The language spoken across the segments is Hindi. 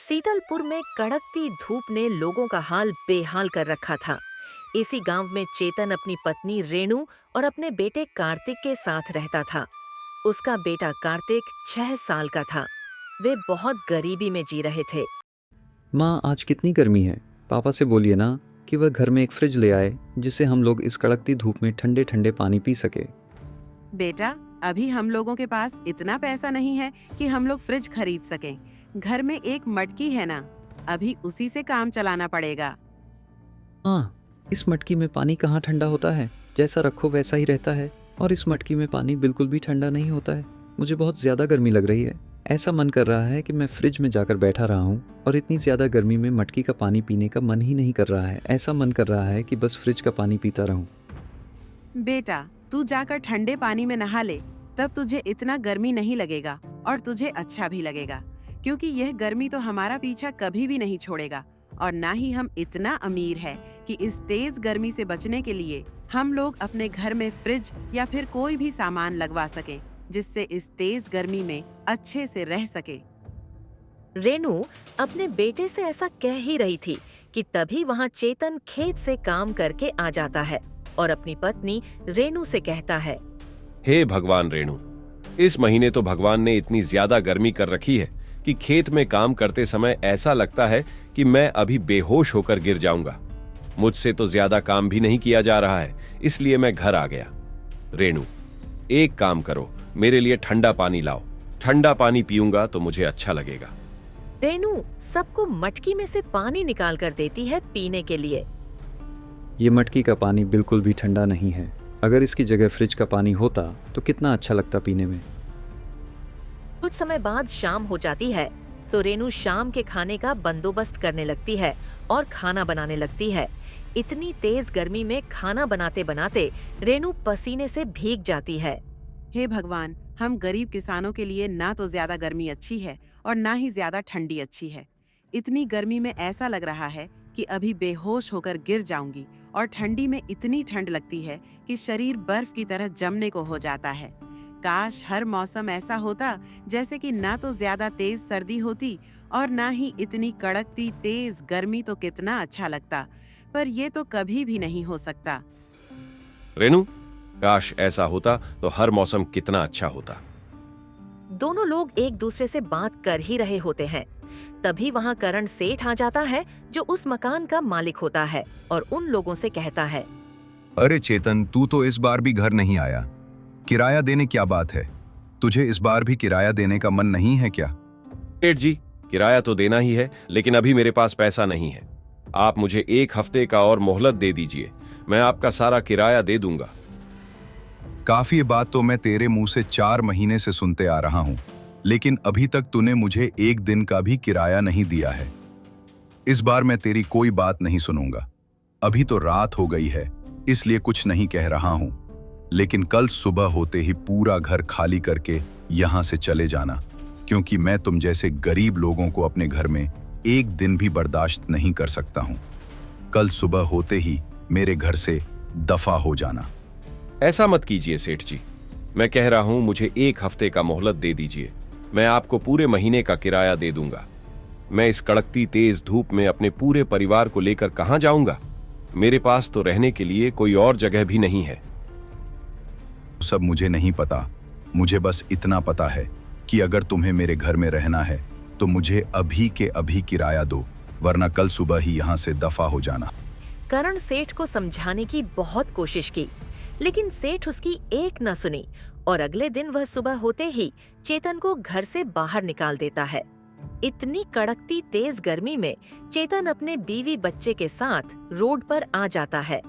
सीतलपुर में कड़कती धूप ने लोगों का हाल बेहाल कर रखा था। इसी गांव में चेतन अपनी पत्नी रेणु और अपने बेटे कार्तिक के साथ रहता था। उसका बेटा कार्तिक 6 साल का था। वे बहुत गरीबी में जी रहे थे। माँ, आज कितनी गर्मी है। पापा से बोलिए ना कि वह घर में एक फ्रिज ले आए जिससे हम लोग इस कड़कती धूप में ठंडे ठंडे पानी पी सके। बेटा, अभी हम लोगों के पास इतना पैसा नहीं है कि हम लोग फ्रिज खरीद सकें। घर में एक मटकी है ना, अभी उसी से काम चलाना पड़ेगा। हाँ, इस मटकी में पानी कहाँ ठंडा होता है, जैसा रखो वैसा ही रहता है। और इस मटकी में पानी बिल्कुल भी ठंडा नहीं होता है। मुझे बहुत ज़्यादा गर्मी लग रही है। ऐसा मन कर रहा है कि मैं फ्रिज में जाकर बैठा रहा हूँ और इतनी ज़्यादा गर्मी में मटकी का पानी पीने का मन ही नहीं कर रहा है। ऐसा मन कर रहा है कि बस फ्रिज का पानी पीता रहूँ। बेटा, तू जाकर ठंडे पानी में नहा ले, तब तुझे इतना गर्मी नहीं लगेगा और तुझे अच्छा भी लगेगा, क्योंकि यह गर्मी तो हमारा पीछा कभी भी नहीं छोड़ेगा। और ना ही हम इतना अमीर है कि इस तेज गर्मी से बचने के लिए हम लोग अपने घर में फ्रिज या फिर कोई भी सामान लगवा सकें, जिससे इस तेज गर्मी में अच्छे से रह सके। रेणु अपने बेटे से ऐसा कह ही रही थी कि तभी वहां चेतन खेत से काम करके आ जाता है और अपनी पत्नी रेणु से कहता है, हे भगवान रेणु, इस महीने तो भगवान ने इतनी ज्यादा गर्मी कर रखी है कि खेत में काम करते समय ऐसा लगता है कि मैं अभी बेहोश होकर गिर जाऊंगा। मुझसे तो ज्यादा काम भी नहीं किया जा रहा है, इसलिए मैं घर आ गया। रेणु, एक काम करो, मेरे लिए ठंडा पानी लाओ। ठंडा पानी पीऊंगा तो मुझे अच्छा लगेगा। रेणु सबको मटकी में से पानी निकाल कर देती है पीने के लिए। ये मटकी का पानी बिल्कुल भी ठंडा नहीं है। अगर इसकी जगह फ्रिज का पानी होता तो कितना अच्छा लगता पीने में। कुछ समय बाद शाम हो जाती है तो रेणु शाम के खाने का बंदोबस्त करने लगती है और खाना बनाने लगती है। इतनी तेज गर्मी में खाना बनाते बनाते रेणु पसीने से भीग जाती है। हे भगवान, हम गरीब किसानों के लिए ना तो ज्यादा गर्मी अच्छी है और ना ही ज्यादा ठंडी अच्छी है। इतनी गर्मी में ऐसा लग रहा है कि अभी बेहोश होकर गिर जाऊंगी, और ठंडी में इतनी ठंड लगती है कि शरीर बर्फ की तरह जमने को हो जाता है। काश हर मौसम ऐसा होता जैसे कि ना तो ज्यादा तेज सर्दी होती और ना ही इतनी कड़कती तेज गर्मी, तो कितना अच्छा लगता। पर ये तो कभी भी नहीं हो सकता। रेणु, काश ऐसा होता तो हर मौसम कितना अच्छा होता। दोनों लोग एक दूसरे से बात कर ही रहे होते हैं। तभी वहां करण सेठ आ जाता है, जो उस मकान का मालिक होता है, और उन लोगों से कहता है, अरे चेतन, तू तो इस बार भी घर नहीं आया। किराया देने क्या बात है? तुझे इस बार भी किराया देने का मन नहीं है क्या? सेठ जी, किराया तो देना ही है, लेकिन अभी मेरे पास पैसा नहीं है। आप मुझे 1 हफ्ते का और मोहलत दे दीजिए, मैं आपका सारा किराया दे दूंगा। काफी बात तो मैं तेरे मुंह से 4 महीने से सुनते आ रहा हूं, लेकिन अभी तक तूने मुझे 1 दिन का भी किराया नहीं दिया है। इस बार मैं तेरी कोई बात नहीं सुनूंगा। अभी तो रात हो गई है, इसलिए कुछ नहीं कह रहा हूं, लेकिन कल सुबह होते ही पूरा घर खाली करके यहां से चले जाना, क्योंकि मैं तुम जैसे गरीब लोगों को अपने घर में 1 दिन भी बर्दाश्त नहीं कर सकता हूं। कल सुबह होते ही मेरे घर से दफा हो जाना। ऐसा मत कीजिए सेठ जी, मैं कह रहा हूं मुझे 1 हफ्ते का मोहलत दे दीजिए, मैं आपको पूरे महीने का किराया दे दूंगा। मैं इस कड़कती तेज धूप में अपने पूरे परिवार को लेकर कहां जाऊंगा? मेरे पास तो रहने के लिए कोई और जगह भी नहीं है। सब मुझे नहीं पता, मुझे बस इतना पता है कि अगर तुम्हें मेरे घर में रहना है तो मुझे अभी के अभी किराया दो, वरना कल सुबह ही यहाँ से दफा हो जाना। करण सेठ को समझाने की बहुत कोशिश की, लेकिन सेठ उसकी एक न सुनी और अगले दिन वह सुबह होते ही चेतन को घर से बाहर निकाल देता है। इतनी कड़कती तेज गर्मी में चेतन अपने बीवी बच्चे के साथ रोड पर आ जाता है।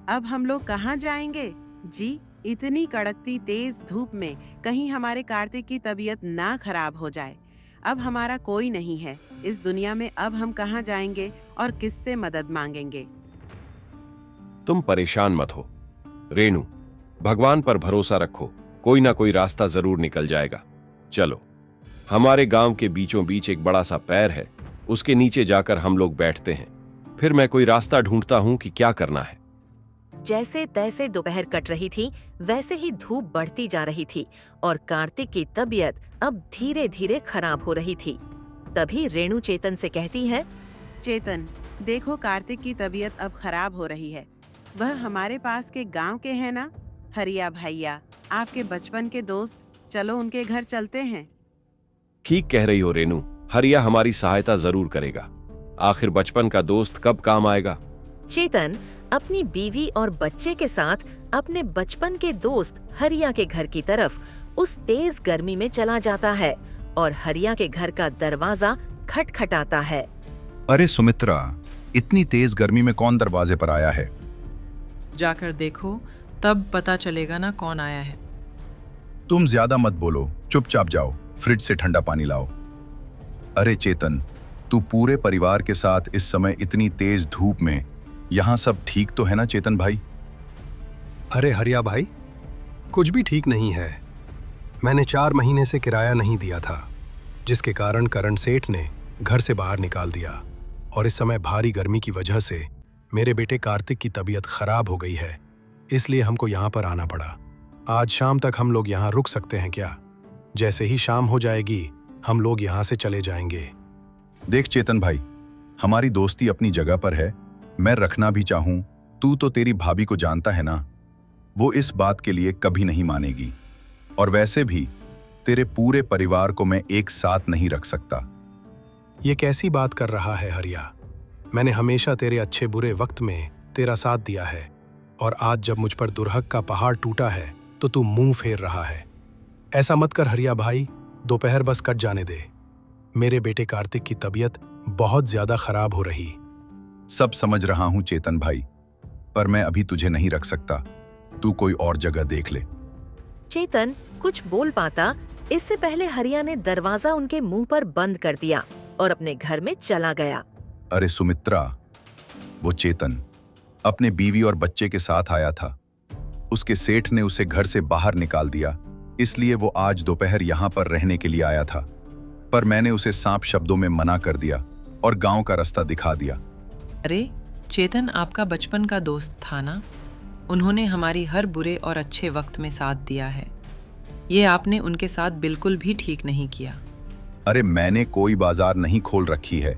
अब हम लोग कहाँ जाएंगे जी? इतनी कड़कती तेज धूप में कहीं हमारे कार्तिक की तबीयत ना खराब हो जाए। अब हमारा कोई नहीं है इस दुनिया में, अब हम कहाँ जाएंगे और किससे मदद मांगेंगे? तुम परेशान मत हो रेणु, भगवान पर भरोसा रखो, कोई ना कोई रास्ता जरूर निकल जाएगा। चलो, हमारे गांव के बीचों बीच एक बड़ा सा पैर है, उसके नीचे जाकर हम लोग बैठते हैं, फिर मैं कोई रास्ता ढूंढता हूं कि क्या करना है। जैसे तैसे दोपहर कट रही थी, वैसे ही धूप बढ़ती जा रही थी और कार्तिक की तबीयत अब धीरे धीरे खराब हो रही थी। तभी रेणु चेतन से कहती है, चेतन, देखो कार्तिक की तबीयत अब खराब हो रही है। वह हमारे पास के गांव के हैं ना, हरिया भैया, आपके बचपन के दोस्त। चलो उनके घर चलते हैं। ठीक कह रही हो रेणु, हरिया हमारी सहायता जरूर करेगा। आखिर बचपन का दोस्त कब काम आएगा। चेतन अपनी बीवी और बच्चे के साथ अपने बचपन के दोस्त हरिया के घर की तरफ उस तेज गर्मी में चला जाता है और हरिया के घर का दरवाजा खटखटाता है। अरे सुमित्रा, इतनी तेज गर्मी में कौन दरवाजे पर आया है? जाकर देखो, तब पता चलेगा ना कौन आया है। तुम ज्यादा मत बोलो, चुपचाप जाओ, फ्रिज से ठंडा पानी लाओ। अरे चेतन, तू पूरे परिवार के साथ इस समय इतनी तेज धूप में, यहाँ सब ठीक तो है ना चेतन भाई? अरे हरिया भाई, कुछ भी ठीक नहीं है। मैंने 4 महीने से किराया नहीं दिया था, जिसके कारण करण सेठ ने घर से बाहर निकाल दिया। और इस समय भारी गर्मी की वजह से मेरे बेटे कार्तिक की तबीयत खराब हो गई है, इसलिए हमको यहाँ पर आना पड़ा। आज शाम तक हम लोग यहाँ रुक सकते हैं क्या? जैसे ही शाम हो जाएगी हम लोग यहाँ से चले जाएंगे। देख चेतन भाई, हमारी दोस्ती अपनी जगह पर है, मैं रखना भी चाहूं। तू तो तेरी भाभी को जानता है ना, वो इस बात के लिए कभी नहीं मानेगी। और वैसे भी तेरे पूरे परिवार को मैं एक साथ नहीं रख सकता। ये कैसी बात कर रहा है हरिया? मैंने हमेशा तेरे अच्छे बुरे वक्त में तेरा साथ दिया है, और आज जब मुझ पर दुर्हक का पहाड़ टूटा है तो तू मुंह फेर रहा है। ऐसा मत कर हरिया भाई, दोपहर बस कट जाने दे। मेरे बेटे कार्तिक की तबीयत बहुत ज्यादा खराब हो रही। सब समझ रहा हूं चेतन भाई, पर मैं अभी तुझे नहीं रख सकता। तू कोई और जगह देख ले। चेतन कुछ बोल पाता इससे पहले हरिया ने दरवाजा उनके मुंह पर बंद कर दिया और अपने घर में चला गया। अरे सुमित्रा, वो चेतन अपने बीवी और बच्चे के साथ आया था। उसके सेठ ने उसे घर से बाहर निकाल दिया, इसलिए वो आज दोपहर यहाँ पर रहने के लिए आया था। पर मैंने उसे सांप शब्दों में मना कर दिया और गांव का रास्ता दिखा दिया। अरे चेतन आपका बचपन का दोस्त था ना, उन्होंने हमारी हर बुरे और अच्छे वक्त में साथ दिया है। ये आपने उनके साथ बिल्कुल भी ठीक नहीं किया। अरे मैंने कोई बाजार नहीं खोल रखी है।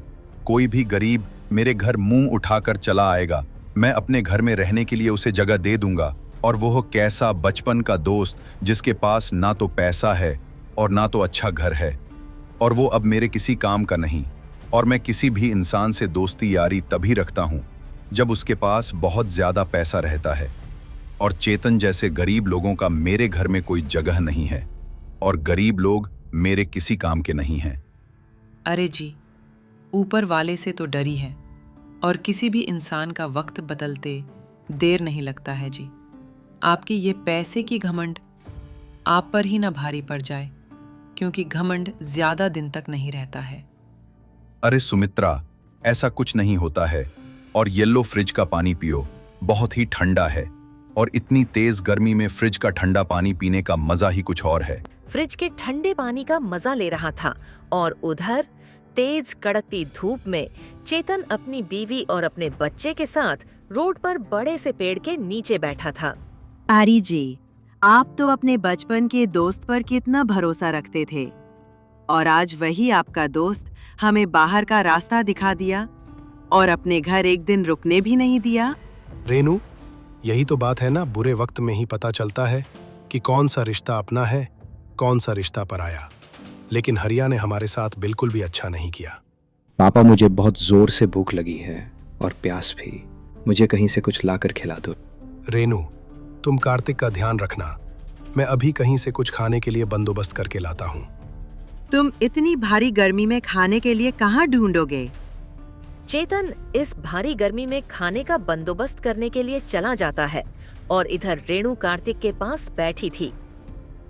कोई भी गरीब मेरे घर मुंह उठाकर चला आएगा, मैं अपने घर में रहने के लिए उसे जगह दे दूंगा। और वो कैसा बचपन का दोस्त जिसके पास ना तो पैसा है और ना तो अच्छा घर है, और वो अब मेरे किसी काम का नहीं। और मैं किसी भी इंसान से दोस्ती यारी तभी रखता हूँ जब उसके पास बहुत ज्यादा पैसा रहता है। और चेतन जैसे गरीब लोगों का मेरे घर में कोई जगह नहीं है, और गरीब लोग मेरे किसी काम के नहीं हैं। अरे जी, ऊपर वाले से तो डरी है, और किसी भी इंसान का वक्त बदलते देर नहीं लगता है जी। आपकी ये पैसे की घमंड आप पर ही ना भारी पड़ जाए, क्योंकि घमंड ज्यादा दिन तक नहीं रहता है। अरे सुमित्रा, ऐसा कुछ नहीं होता है। और येलो फ्रिज का पानी पियो, बहुत ही ठंडा है, और इतनी तेज गर्मी में फ्रिज का ठंडा पानी पीने का मजा ही कुछ और है। फ्रिज के ठंडे पानी का मजा ले रहा था और उधर तेज कड़कती धूप में चेतन अपनी बीवी और अपने बच्चे के साथ रोड पर बड़े से पेड़ के नीचे बैठा था। आरी जी, आप तो अपने बचपन के दोस्त पर कितना भरोसा रखते थे, और आज वही आपका दोस्त हमें बाहर का रास्ता दिखा दिया और अपने घर एक दिन रुकने भी नहीं दिया। रेनू, यही तो बात है ना, बुरे वक्त में ही पता चलता है कि कौन सा रिश्ता अपना है, कौन सा रिश्ता पराया। लेकिन हरिया ने हमारे साथ बिल्कुल भी अच्छा नहीं किया। पापा, मुझे बहुत जोर से भूख लगी है और प्यास भी। मुझे कहीं से कुछ लाकर खिला दो। रेनू, तुम कार्तिक का ध्यान रखना, मैं अभी कहीं से कुछ खाने के लिए बंदोबस्त करके लाता हूँ। तुम इतनी भारी गर्मी में खाने के लिए कहाँ ढूंढोगे? चेतन इस भारी गर्मी में खाने का बंदोबस्त करने के लिए चला जाता है और इधर रेणु कार्तिक के पास बैठी थी।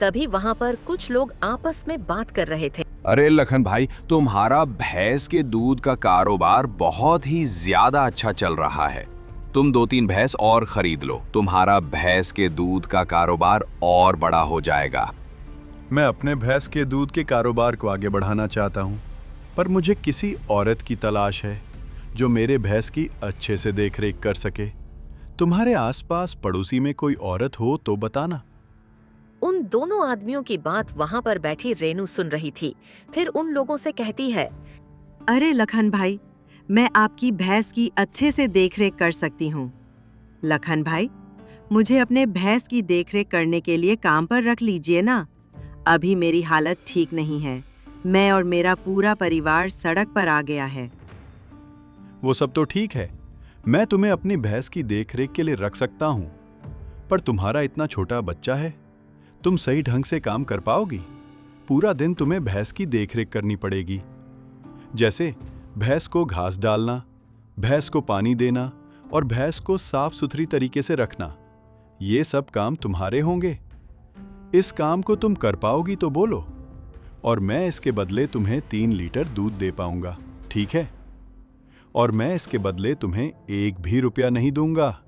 तभी वहाँ पर कुछ लोग आपस में बात कर रहे थे। अरे लखन भाई, तुम्हारा भैंस के दूध का कारोबार बहुत ही ज्यादा अच्छा चल रहा है। तुम 2-3 भैंस और खरीद लो, तुम्हारा भैंस के दूध का कारोबार और बड़ा हो जाएगा। मैं अपने भैंस के दूध के कारोबार को आगे बढ़ाना चाहता हूँ, पर मुझे किसी औरत की तलाश है जो मेरे भैंस की अच्छे से देखरेख कर सके। तुम्हारे आसपास पड़ोसी में कोई औरत हो तो बताना। उन दोनों आदमियों की बात वहाँ पर बैठी रेनू सुन रही थी। फिर उन लोगों से कहती है, अरे लखन भाई, मैं आपकी भैंस की अच्छे से देखरेख कर सकती हूँ। लखन भाई, मुझे अपने भैंस की देखरेख करने के लिए काम पर रख लीजिए ना। अभी मेरी हालत ठीक नहीं है। मैं और मेरा पूरा परिवार सड़क पर आ गया है। वो सब तो ठीक है, मैं तुम्हें अपनी भैंस की देखरेख के लिए रख सकता हूँ, पर तुम्हारा इतना छोटा बच्चा है, तुम सही ढंग से काम कर पाओगी? पूरा दिन तुम्हें भैंस की देखरेख करनी पड़ेगी, जैसे भैंस को घास डालना, भैंस को पानी देना और भैंस को साफ सुथरी तरीके से रखना। ये सब काम तुम्हारे होंगे। इस काम को तुम कर पाओगी तो बोलो, और मैं इसके बदले तुम्हें 3 लीटर दूध दे पाऊंगा, ठीक है? और मैं इसके बदले तुम्हें 1 भी रुपया नहीं दूंगा।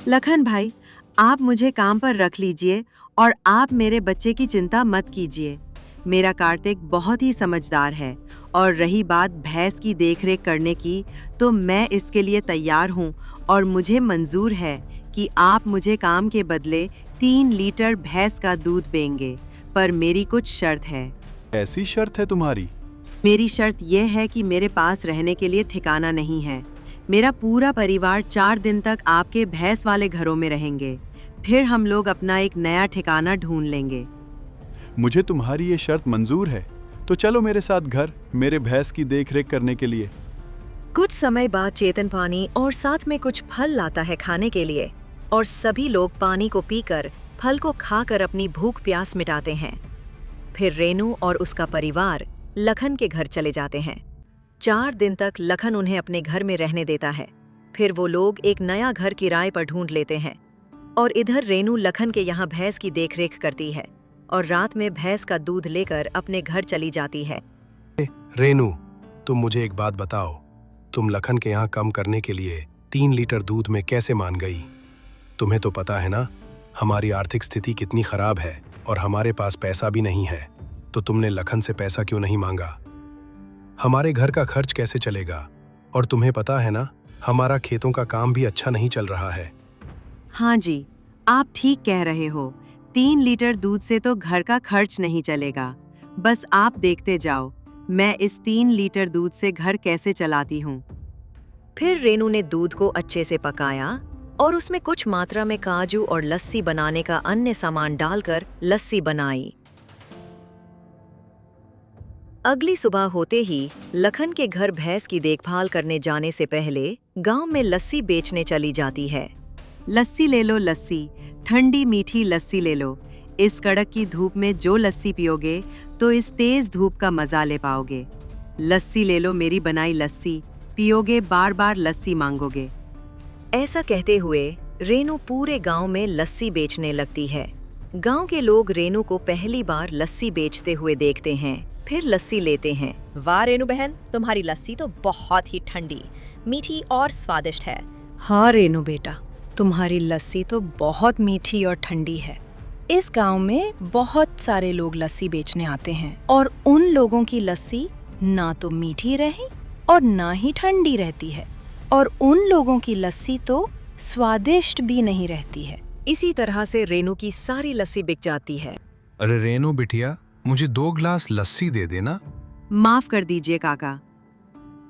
लखन भाई, आप मुझे काम पर रख लीजिए और आप मेरे बच्चे की चिंता मत कीजिए। मेरा कार्तिक बहुत ही समझदार है, और रही बात भैंस की देखरेख करने की, तो मैं इसके लिए तैयार हूँ और मुझे मंजूर है कि आप मुझे काम के बदले 3 लीटर भैंस का दूध देंगे। पर मेरी कुछ शर्त है। ऐसी शर्त है तुम्हारी? मेरी शर्त यह है कि मेरे पास रहने के लिए ठिकाना नहीं है। मेरा पूरा परिवार 4 दिन तक आपके भैंस वाले घरों में रहेंगे, फिर हम लोग अपना एक नया ठिकाना ढूंढ लेंगे। मुझे तुम्हारी ये शर्त मंजूर है, तो चलो मेरे साथ घर, मेरे भैंस की देखरेख करने के लिए। कुछ समय बाद चेतन पानी और साथ में कुछ फल लाता है खाने के लिए, और सभी लोग पानी को पीकर, फल को खाकर अपनी भूख प्यास मिटाते हैं। फिर रेनू और उसका परिवार लखन के घर चले जाते हैं। 4 दिन तक लखन उन्हें अपने घर में रहने देता है। फिर वो लोग एक नया घर किराए पर ढूंढ लेते हैं, और इधर रेनू लखन के यहाँ भैंस की देखरेख करती है और रात में भैंस का दूध लेकर अपने घर चली जाती है। रेनू, तुम मुझे एक बात बताओ, तुम लखन के यहाँ कम करने के लिए 3 लीटर दूध में कैसे मान गई? तुम्हें तो पता है ना, हमारी आर्थिक स्थिति कितनी खराब है और हमारे पास पैसा भी नहीं है, तो तुमने लखन से पैसा क्यों नहीं मांगा? हमारे घर का खर्च कैसे चलेगा? और तुम्हें पता है ना, हमारा खेतों का काम भी अच्छा नहीं चल रहा है। हाँ जी, आप ठीक कह रहे हो। 3 लीटर दूध से तो घर का खर्च नहीं चलेगा। बस आप देखते जाओ, मैं इस 3 लीटर दूध से घर कैसे चलाती हूँ। फिर रेनू ने दूध को अच्छे से पकाया और उसमें कुछ मात्रा में काजू और लस्सी बनाने का अन्य सामान डालकर लस्सी बनाई। अगली सुबह होते ही लखन के घर भैंस की देखभाल करने जाने से पहले गांव में लस्सी बेचने चली जाती है। लस्सी ले लो लस्सी, ठंडी मीठी लस्सी ले लो। इस कड़क की धूप में जो लस्सी पियोगे तो इस तेज धूप का मजा ले पाओगे। लस्सी ले लो मेरी बनाई लस्सी, पियोगे बार बार लस्सी मांगोगे। ऐसा कहते हुए रेनू पूरे गांव में लस्सी बेचने लगती है। गांव के लोग रेनू को पहली बार लस्सी बेचते हुए देखते हैं, फिर लस्सी लेते हैं। वाह रेनू बहन, तुम्हारी लस्सी तो बहुत ही ठंडी, मीठी और स्वादिष्ट है। हाँ रेनू बेटा, तुम्हारी लस्सी तो बहुत मीठी और ठंडी है। इस गांव में बहुत सारे लोग लस्सी बेचने आते हैं, और उन लोगों की लस्सी ना तो मीठी रही और ना ही ठंडी रहती है, और उन लोगों की लस्सी तो स्वादिष्ट भी नहीं रहती है। इसी तरह से रेनू की सारी लस्सी बिक जाती है। अरे रेनू बिटिया, मुझे 2 गिलास लस्सी दे देना। माफ कर दीजिए काका,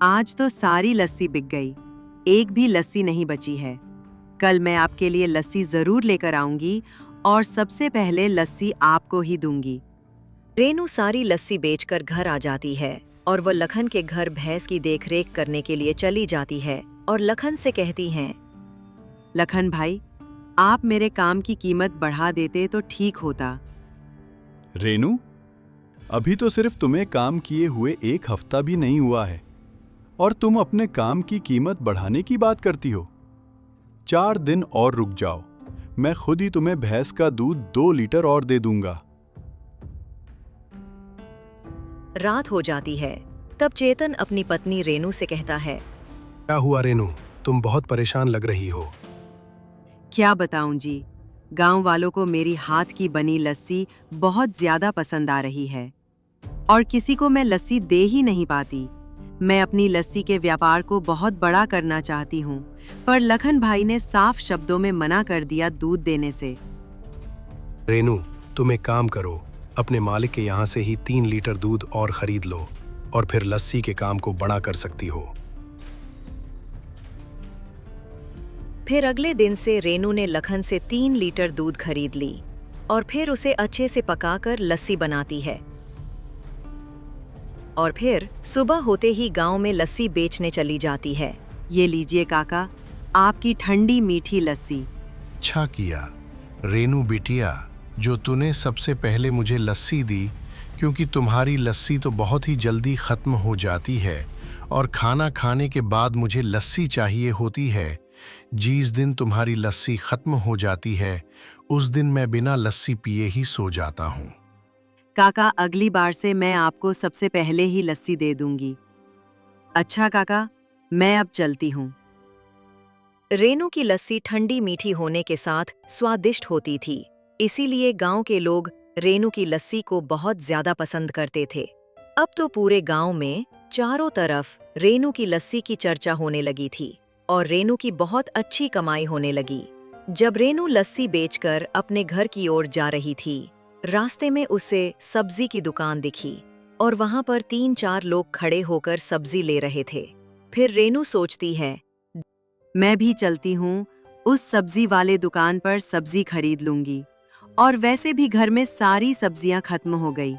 आज तो सारी लस्सी बिक गई, एक भी लस्सी नहीं बची है। कल मैं आपके लिए लस्सी जरूर लेकर आऊंगी और सबसे पहले लस्सी आपको ही दूंगी। रेनू सारी लस्सी बेचकर घर आ जाती है और वह लखन के घर भैंस की देखरेख करने के लिए चली जाती है और लखन से कहती हैं, लखन भाई, आप मेरे काम की कीमत बढ़ा देते तो ठीक होता। रेनू, अभी तो सिर्फ तुम्हें काम किए हुए 1 हफ्ता भी नहीं हुआ है और तुम अपने काम की कीमत बढ़ाने की बात करती हो। 4 दिन और रुक जाओ, मैं खुद ही तुम्हें भैंस का दूध 2 लीटर और दे दूंगा। रात हो जाती है। तब चेतन अपनी पत्नी रेनू से कहता है, क्या हुआ रेनू, तुम बहुत परेशान लग रही हो। क्या बताऊं जी, गांव वालों को मेरी हाथ की बनी लस्सी बहुत ज्यादा पसंद आ रही है और किसी को मैं लस्सी दे ही नहीं पाती। मैं अपनी लस्सी के व्यापार को बहुत बड़ा करना चाहती हूँ, पर लखन भाई ने साफ शब्दों में मना कर दिया दूध देने से। रेनू, तुम एक काम करो, अपने मालिक के यहाँ से ही 3 लीटर दूध और खरीद लो और फिर लस्सी के काम को बड़ा कर सकती हो। फिर अगले दिन से रेनू ने लखन से 3 लीटर दूध खरीद ली और फिर उसे अच्छे से पकाकर लस्सी बनाती है। और फिर सुबह होते ही गांव में लस्सी बेचने चली जाती है। ये लीजिए काका, आपकी ठंडी मीठी लस्सी। अच्छा किया रेनू बिटिया, जो तूने सबसे पहले मुझे लस्सी दी, क्योंकि तुम्हारी लस्सी तो बहुत ही जल्दी ख़त्म हो जाती है और खाना खाने के बाद मुझे लस्सी चाहिए होती है। जिस दिन तुम्हारी लस्सी ख़त्म हो जाती है, उस दिन मैं बिना लस्सी पिए ही सो जाता हूँ। काका, अगली बार से मैं आपको सबसे पहले ही लस्सी दे दूंगी। अच्छा काका, मैं अब चलती हूँ। रेनू की लस्सी ठंडी मीठी होने के साथ स्वादिष्ट होती थी, इसीलिए गांव के लोग रेनू की लस्सी को बहुत ज्यादा पसंद करते थे। अब तो पूरे गांव में चारों तरफ रेनू की लस्सी की चर्चा होने लगी थी और रेनू की बहुत अच्छी कमाई होने लगी। जब रेनू लस्सी बेचकर अपने घर की ओर जा रही थी, रास्ते में उसे सब्जी की दुकान दिखी और वहां पर 3-4 लोग खड़े होकर सब्जी ले रहे थे। फिर रेनू सोचती है, मैं भी चलती हूँ, उस सब्जी वाले दुकान पर सब्जी खरीद लूंगी। और वैसे भी घर में सारी सब्जियां खत्म हो गई।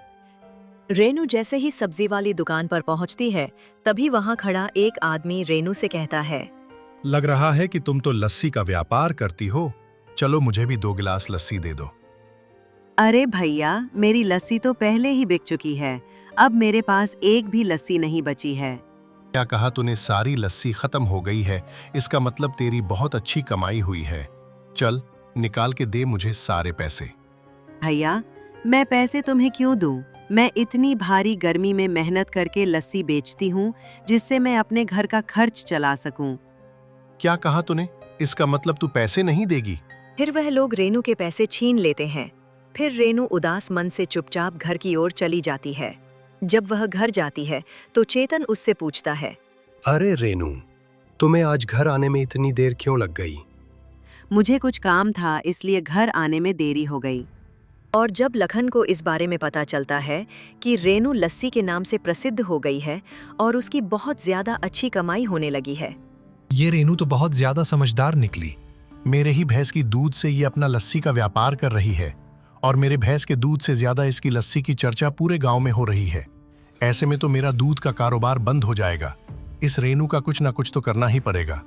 रेनू जैसे ही सब्जी वाली दुकान पर पहुंचती है, तभी वहां खड़ा एक आदमी रेनू से कहता है, लग रहा है कि तुम तो लस्सी का व्यापार करती हो, चलो मुझे भी 2 गिलास लस्सी दे दो। अरे भैया, मेरी लस्सी तो पहले ही बिक चुकी है, अब मेरे पास एक भी लस्सी नहीं बची है। क्या कहा तूने? सारी लस्सी खत्म हो गई है? इसका मतलब तेरी बहुत अच्छी कमाई हुई है। चल निकाल के दे मुझे सारे पैसे। भैया, मैं पैसे तुम्हें क्यों दूं? मैं इतनी भारी गर्मी में मेहनत करके लस्सी बेचती हूँ, जिससे मैं अपने घर का खर्च चला सकूं। क्या कहा तूने? इसका मतलब तू पैसे नहीं देगी? फिर वह लोग रेनू के पैसे छीन लेते हैं। फिर रेनू उदास मन से चुपचाप घर की ओर चली जाती है। जब वह घर जाती है तो चेतन उससे पूछता है, अरे रेनू, तुम्हें आज घर आने में इतनी देर क्यों लग गई? मुझे कुछ काम था, इसलिए घर आने में देरी हो गई। और जब लखन को इस बारे में पता चलता है कि रेनू लस्सी के नाम से प्रसिद्ध हो गई है और उसकी बहुत ज्यादा अच्छी कमाई होने लगी है। ये रेनू तो बहुत ज्यादा समझदार निकली। मेरे ही भैंस की दूध से ये अपना लस्सी का व्यापार कर रही है और मेरे भैंस के दूध से ज्यादा इसकी लस्सी की चर्चा पूरे गांव में हो रही है। ऐसे में तो मेरा दूध का कारोबार बंद हो जाएगा। इस रेनू का कुछ ना कुछ तो करना ही पड़ेगा।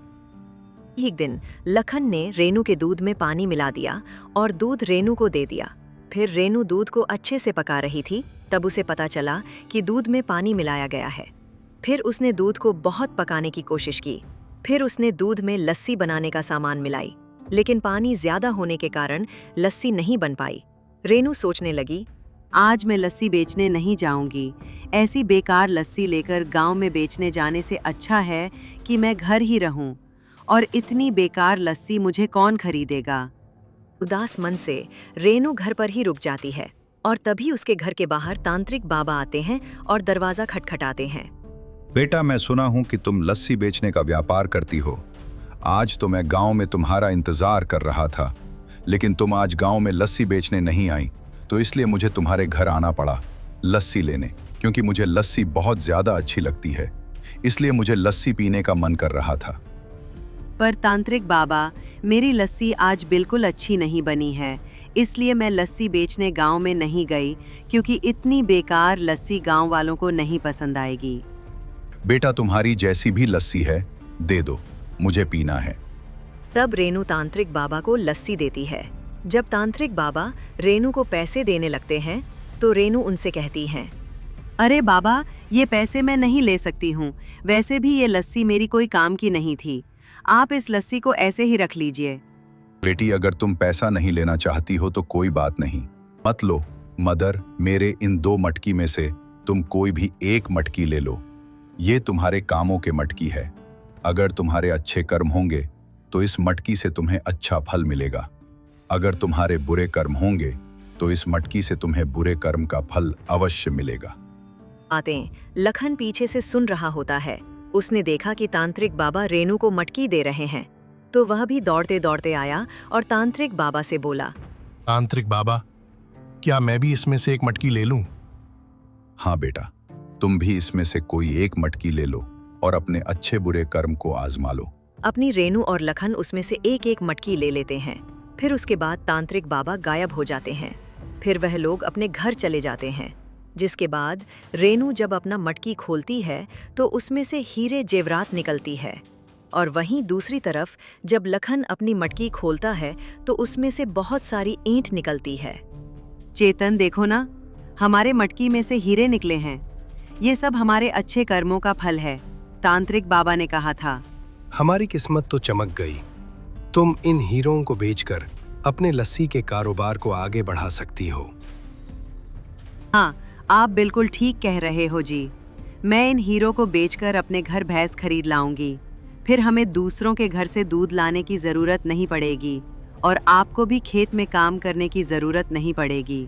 एक दिन लखन ने रेनू के दूध में पानी मिला दिया और दूध रेनू को दे दिया। फिर रेनू दूध को अच्छे से पका रही थी, तब उसे पता चला कि दूध में पानी मिलाया गया है। फिर उसने दूध को बहुत पकाने की कोशिश की। फिर उसने दूध में लस्सी बनाने का सामान मिलाई, लेकिन पानी ज्यादा होने के कारण लस्सी नहीं बन पाई। रेनू सोचने लगी, आज मैं लस्सी बेचने नहीं जाऊंगी। ऐसी बेकार लस्सी लेकर गांव में बेचने जाने से अच्छा है कि मैं घर ही रहूं, और इतनी बेकार लस्सी मुझे कौन खरीदेगा। उदास मन से रेनू घर पर ही रुक जाती है और तभी उसके घर के बाहर तांत्रिक बाबा आते हैं और दरवाजा खटखटाते हैं। बेटा, मैं सुना हूं कि तुम लस्सी बेचने का व्यापार करती हो। आज तो मैं गांव में तुम्हारा इंतजार कर रहा था, लेकिन तुम आज गांव में लस्सी बेचने नहीं आई, तो इसलिए मुझे तुम्हारे घर आना पड़ा लस्सी लेने, क्योंकि मुझे लस्सी बहुत ज्यादा अच्छी लगती है, इसलिए मुझे लस्सी पीने का मन कर रहा था। पर तांत्रिक बाबा, मेरी लस्सी आज बिल्कुल अच्छी नहीं बनी है, इसलिए मैं लस्सी बेचने गांव में नहीं गई, क्योंकि इतनी बेकार लस्सी गांव वालों को नहीं पसंद आएगी। बेटा, तुम्हारी जैसी भी लस्सी है दे दो, मुझे पीना है। तब रेनू तांत्रिक बाबा को लस्सी देती है। जब तांत्रिक बाबा रेनू को पैसे देने लगते हैं तो रेनू उनसे कहती हैं, अरे बाबा, ये पैसे मैं नहीं ले सकती हूँ। वैसे भी ये लस्सी मेरी कोई काम की नहीं थी। आप इस लस्सी को ऐसे ही रख लीजिए। बेटी, अगर तुम पैसा नहीं लेना चाहती हो तो कोई बात नहीं, मत लो। मदर, मेरे इन 2 मटकी में से तुम कोई भी एक मटकी ले लो। ये तुम्हारे कामों के मटकी है। अगर तुम्हारे अच्छे कर्म होंगे तो इस मटकी से तुम्हें अच्छा फल मिलेगा। अगर तुम्हारे बुरे कर्म होंगे तो इस मटकी से तुम्हें बुरे कर्म का फल अवश्य मिलेगा। लखन पीछे से सुन रहा होता है। उसने देखा कि तांत्रिक बाबा रेनू को मटकी दे रहे हैं, तो वह भी दौड़ते दौड़ते आया और तांत्रिक बाबा से बोला, तांत्रिक बाबा, क्या मैं भी इसमें से एक मटकी ले लूं? हाँ बेटा, तुम भी इसमें से कोई एक मटकी ले लो और अपने अच्छे बुरे कर्म को आजमा लो। अपनी रेनू और लखन उसमें से एक एक मटकी ले लेते हैं। फिर उसके बाद तांत्रिक बाबा गायब हो जाते हैं। फिर वह लोग अपने घर चले जाते हैं। जिसके बाद रेनू जब अपना मटकी खोलती है तो उसमें से हीरे जेवरात निकलती है। और वहीं दूसरी तरफ जब लखन अपनी मटकी खोलता है तो उसमें से बहुत सारी ईंट निकलती है। चेतन देखो ना, हमारे मटकी में से हीरे निकले हैं। ये सब हमारे अच्छे कर्मों का फल है, तांत्रिक बाबा ने कहा था। हमारी किस्मत तो चमक गई। तुम इन हीरों को बेचकर अपने लस्सी के कारोबार को आगे बढ़ा सकती हो। हाँ, आप बिल्कुल ठीक कह रहे हो जी। मैं इन हीरो को बेचकर अपने घर भैंस खरीद लाऊंगी। फिर हमें दूसरों के घर से दूध लाने की जरूरत नहीं पड़ेगी और आपको भी खेत में काम करने की जरूरत नहीं पड़ेगी।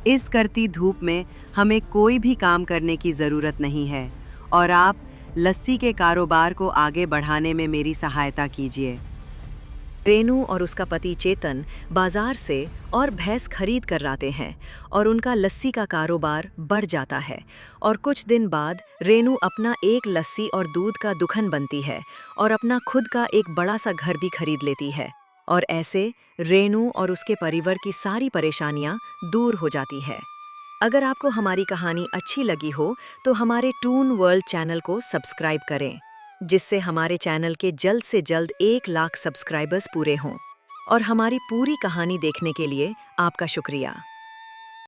इस करती धूप में हमें कोई भी काम करने की जरूरत नहीं है और आप लस्सी के कारोबार को आगे बढ़ाने में मेरी सहायता कीजिए। रेनू और उसका पति चेतन बाजार से और भैंस खरीद कर लाते हैं और उनका लस्सी का कारोबार बढ़ जाता है। और कुछ दिन बाद रेनू अपना एक लस्सी और दूध का दुकान बनती है और अपना खुद का एक बड़ा सा घर भी खरीद लेती है। और ऐसे रेनू और उसके परिवार की सारी परेशानियां दूर हो जाती है। अगर आपको हमारी कहानी अच्छी लगी हो तो हमारे टून वर्ल्ड चैनल को सब्सक्राइब करें, जिससे हमारे चैनल के जल्द से जल्द 1 लाख सब्सक्राइबर्स पूरे हों। और हमारी पूरी कहानी देखने के लिए आपका शुक्रिया।